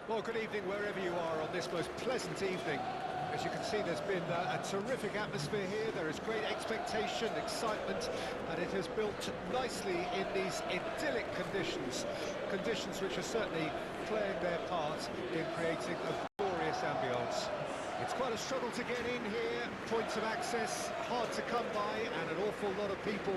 Well, good evening wherever you are on this most pleasant evening. As you can see, there's been a terrific atmosphere here. There is great expectation, excitement, and it has built nicely in these idyllic conditions. Conditions which are certainly playing their part in creating a glorious ambience. It's quite a struggle to get in here, points of access hard to come by, and an awful lot of people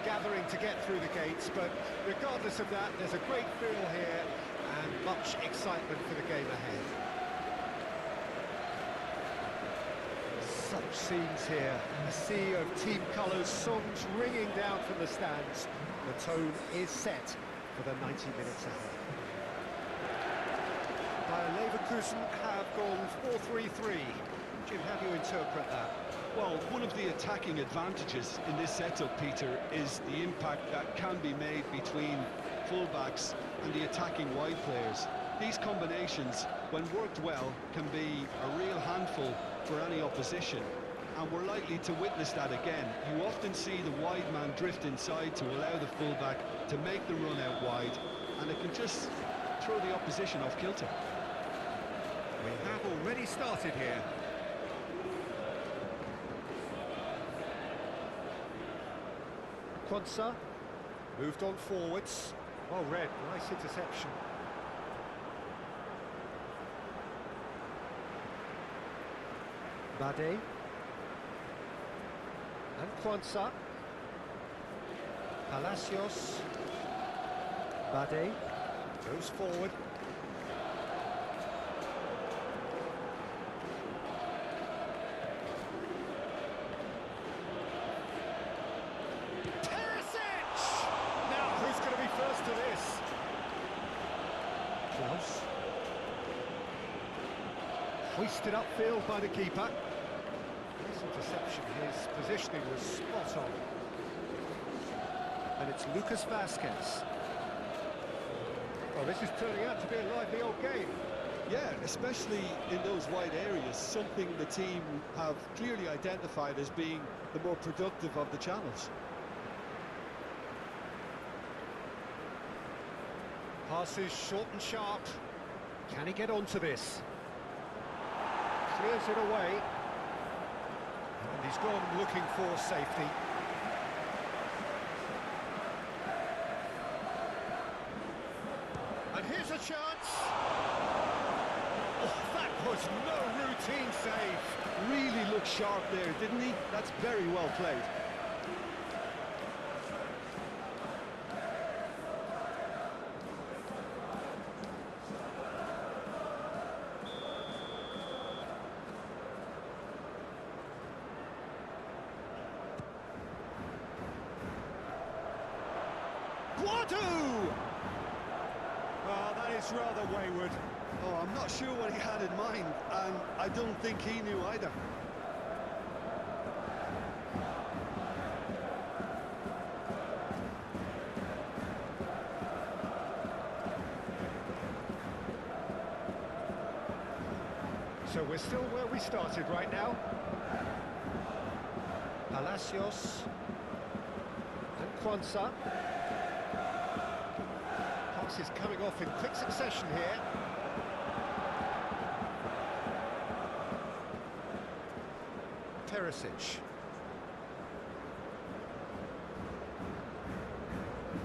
gathering to get through the gates, but regardless of that, there's a great feel here and much excitement for the game ahead. Such scenes here, a sea of team colours, songs ringing down from the stands. The tone is set for the 90 minutes ahead. Leverkusen have gone 4-3-3. Jim, how do you interpret that? Well, one of the attacking advantages in this setup, Peter, is the impact that can be made between fullbacks and the attacking wide players. These combinations, when worked well, can be a real handful for any opposition, and we're likely to witness that again. You often see the wide man drift inside to allow the fullback to make the run out wide, and it can just throw the opposition off kilter. We have already started here. Quansah moved on forwards. Well read, nice interception. Bade. And Quansah. Palacios. Bade goes forward. First to this. Close. Hoisted upfield by the keeper. Nice interception. His positioning was spot on. And it's Lucas Vazquez. Well, this is turning out to be a lively old game. Yeah, especially in those wide areas, something the team have clearly identified as being the more productive of the channels. Passes short and sharp. Can he get onto this? Clears it away. And he's gone looking for safety. And here's a chance. Oh, that was no routine save. Really looked sharp there, didn't he? That's very well played. Oh, that is rather wayward. Oh, I'm not sure what he had in mind, and I don't think he knew either. So we're still where we started right now. Palacios and Quansah. Is coming off in quick succession here. Perisic.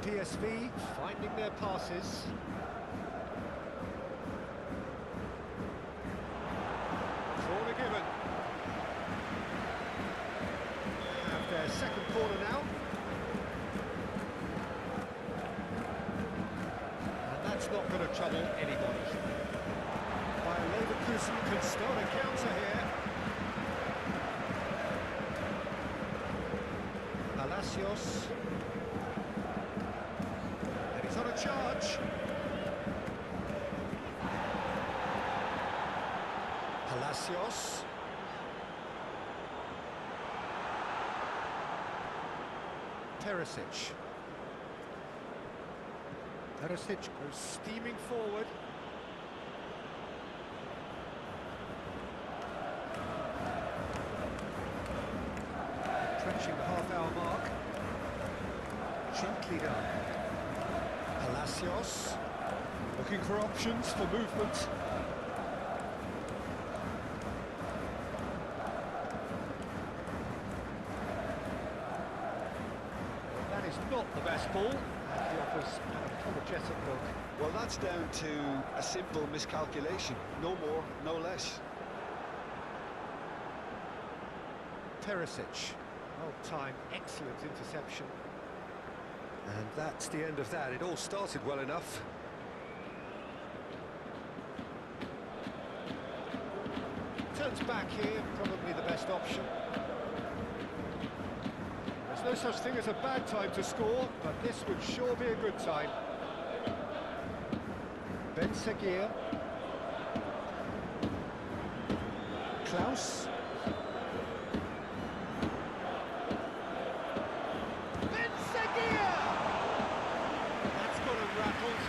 PSV finding their passes. Corner given. They have their second corner now. That's not going to trouble anybody. Leverkusen can start a counter here. Palacios. And he's on a charge. Palacios. Perisic. Perisic goes steaming forward. Approaching the half-hour mark. Gently done. Palacios. Looking for options for movement. That is not the best ball. He offers an apologetic look. Well, that's down to a simple miscalculation. No more, no less. Perisic. Well-timed, excellent interception. And that's the end of that. It all started well enough. Turns back here, probably the best option. There's no such thing as a bad time to score, but this would sure be a good time. Ben Seguir. Klaus. Ben Seguir! That's got him rattled.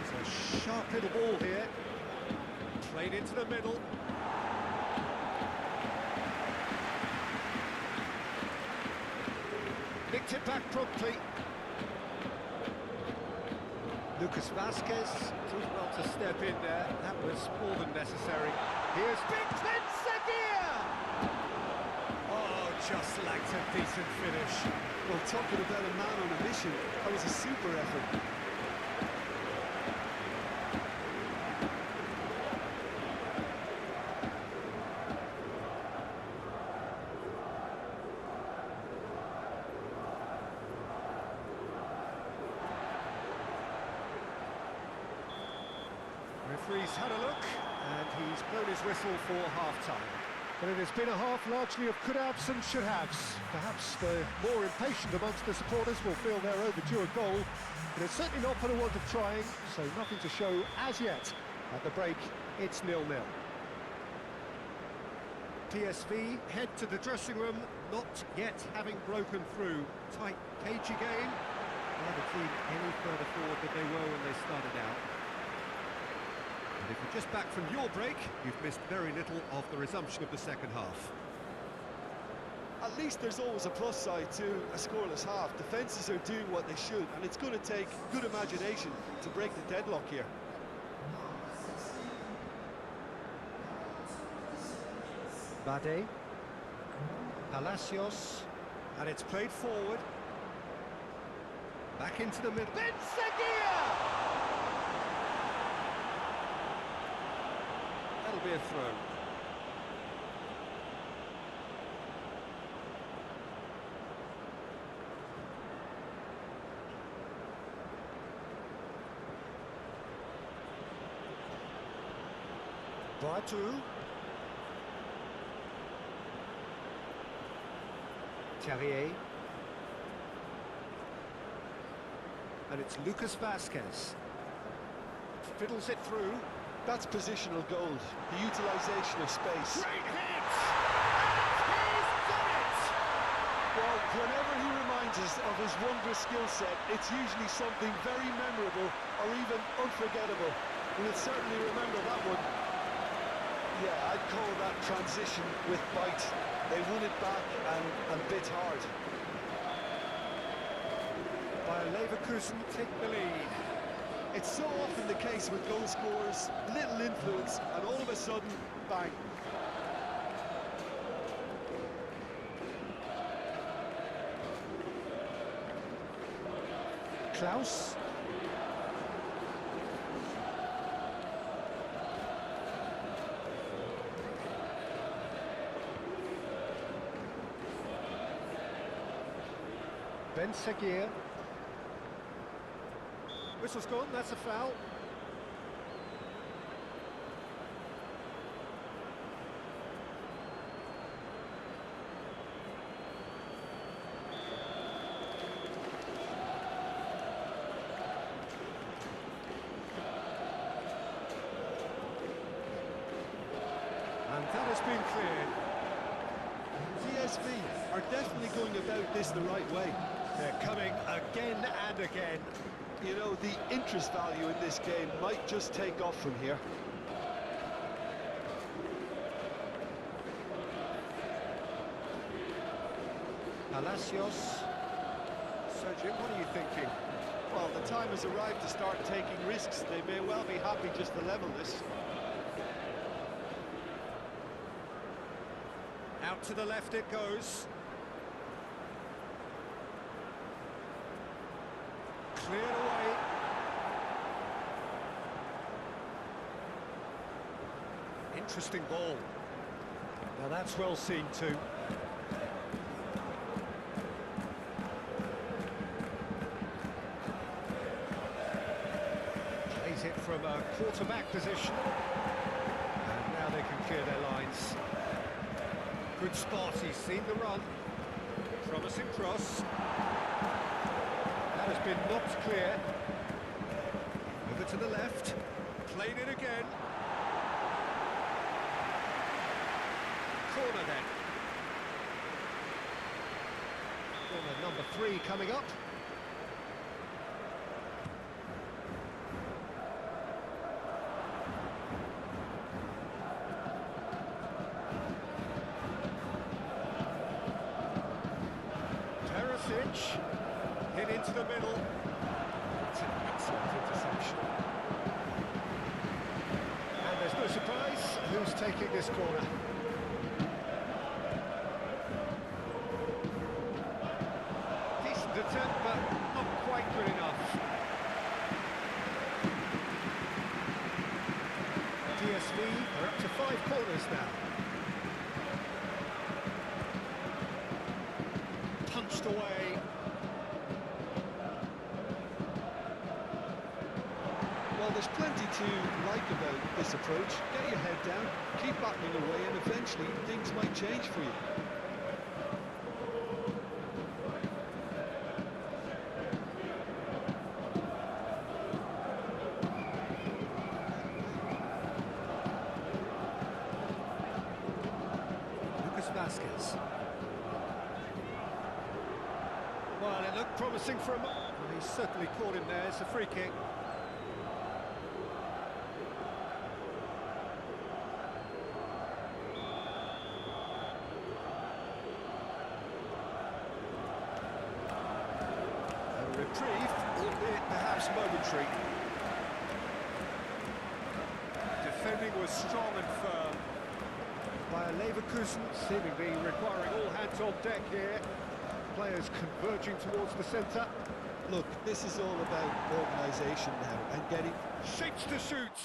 It's a sharp little ball here. Played into the middle. Nicked it back promptly. Lucas Vasquez did well to step in there. That was more than necessary. Here's Ben Seguir! Oh, just lacked a decent finish. Well, talking about a man on a mission, that was a super effort. Referee's had a look, and he's blown his whistle for half-time. But it has been a half largely of could-haves and should-haves. Perhaps the more impatient amongst the supporters will feel they're overdue a goal, but it's certainly not for the want of trying, so nothing to show as yet. At the break, it's 0-0. PSV head to the dressing room, not yet having broken through. Tight, cagey game. Never been any further forward than they were when they started out. And if you're just back from your break, you've missed very little of the resumption of the second half. At least there's always a plus side to a scoreless half. Defences are doing what they should, and it's going to take good imagination to break the deadlock here. Bade, Palacios, and it's played forward. Back into the middle. Ben Seguir! That'll be a throw. Batu. Terrier. And it's Lucas Vasquez. Fiddles it through. That's positional gold, the utilisation of space. Great hit! He's done it! Well, whenever he reminds us of his wondrous skill set, it's usually something very memorable or even unforgettable. We'll certainly remember that one. Yeah, I'd call that transition with bite. They won it back and bit hard. By Leverkusen take the lead. It's so often the case with goal scorers, little influence, and all of a sudden, bang. Klaus. Ben Seguir. Whistle's gone, that's a foul. And that has been cleared. PSV are definitely going about this the right way. They're coming again and again. You know, the interest value in this game might just take off from here. Palacios. So, Jim, what are you thinking? Well, the time has arrived to start taking risks. They may well be happy just to level this. Out to the left it goes. Cleared away. Interesting ball. Now that's well seen too. Plays it from a quarterback position. And now they can clear their lines. Good spot, he's seen the run. Promising cross. That has been knocked clear. Over to the left. Played it again. Corner then. Corner number 3 coming up. Hit into the middle. It's an excellent interception. And there's no surprise who's taking this corner. Decent attempt, but not quite good enough. PSV are up to 5 corners now. Punched away. Well, there's plenty to like about this approach. Get your head down, keep battling away, and eventually things might change for you. Vasquez. Well, it looked promising for him. Well, he's certainly caught him there. It's a free kick. A reprieve, albeit perhaps momentary. Defending was strong and firm by Leverkusen, seemingly requiring all hands on deck here. Players converging towards the centre. Look, this is all about organisation now and getting... Shapes to shoot!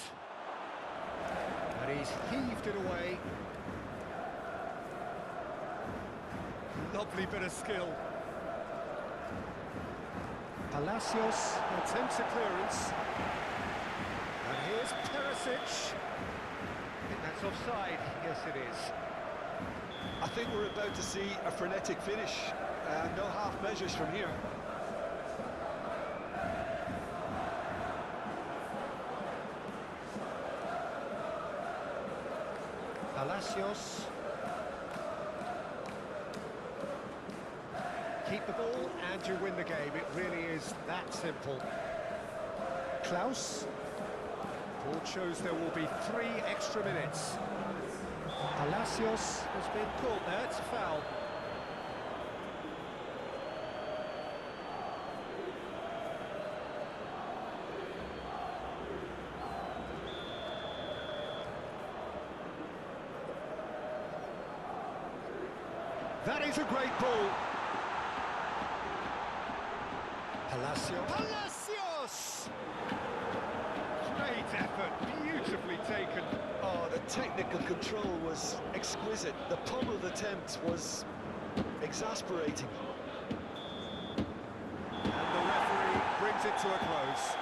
And he's heaved it away. Lovely bit of skill. Palacios attempts a clearance. And here's Perisic. I think that's offside. Yes, it is. I think we're about to see a frenetic finish. No half measures from here. Palacios. Keep the ball and you win the game. It really is that simple. Klaus. Board shows there will be 3 extra minutes. Palacios has been caught there. It's a foul. That is a great ball. Palacios. Palacios! Great effort, beautifully taken. Oh, the technical control was exquisite. The pummeled attempt was exasperating. And the referee brings it to a close.